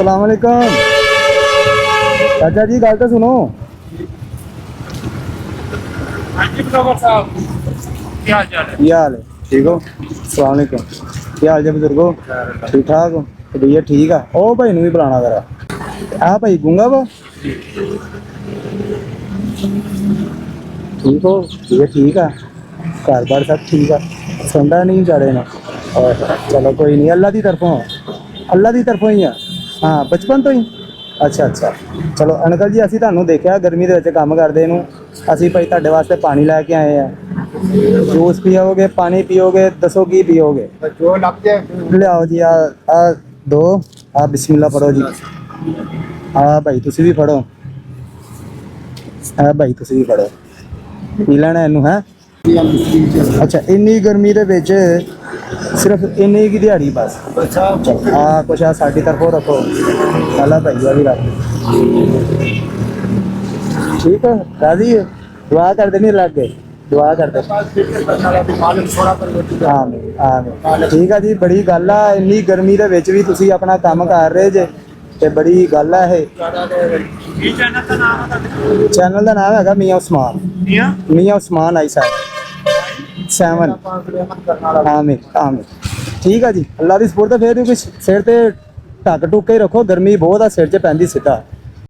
अस्सलाम वालेकुम चाचा जी, गल तो सुनो। हाँ जी ब्लॉगर साहब, क्या हाल चाल है? की हाल है? ठीक हो? अस्सलाम वालेकुम। की हाल जी बुजुर्गो? ठीक ठाक हो? तो भैया ठीक है। ओ भाई नूं भी बुलाना जरा। आ भाई गूंगा वा? ठीक हो भैया? ठीक है, घर बार सब ठीक है। सुनता नहीं बेचारे ने। और चलो कोई नहीं, अल्लाह की तरफों, अल्लाह की तरफों ही है। हाँ बचपन तो ही। अच्छा अच्छा, चलो अंकल जी, ਅਸੀਂ ਤੁਹਾਨੂੰ ਦੇਖਿਆ ਗਰਮੀ ਦੇ ਵਿੱਚ ਕੰਮ ਕਰਦੇ ਨੂੰ। ਅਸੀਂ ਭਾਈ ਤੁਹਾਡੇ ਵਾਸਤੇ ਪਾਣੀ ਲੈ ਕੇ ਆਏ ਆ। जूस पियोगे, पानी पियोगे, दसो की पियोगे? जो लगते लियाओ जी, आ दो। आ बिस्मिल्लाह पढ़ो जी। आ भाई तुसी भी पढ़ो। आ भाई तुसी भी पढ़ो। पी लेना इनू है। अच्छा, इन्नी गर्मी दे विच सिर्फ इन्नी की दिहाड़ी बस? हाँ कुछ आ साडी तरफों रखो। अल्लाह भाई भी रख। ठीक है, राजी है? दुआ कर देनी लग गए, दुआ कर दे। आमीन आमीन। ठीक है जी, बड़ी गल आ, इन्नी गर्मी दे विच भी तुसी अपना काम कर रहे जे, ते बड़ी गल है। चैनल का नाम है? चैनल का नाम है मियां उस्मान। मियां उस्मान आई 7। आमीन आमीन। ठीक है जी, अल्लाह की सपोर्ट। फिर भी कुछ सिर ते ढक टुक के रखो, गर्मी बहुत आ, सिर च पैंदी सीधा।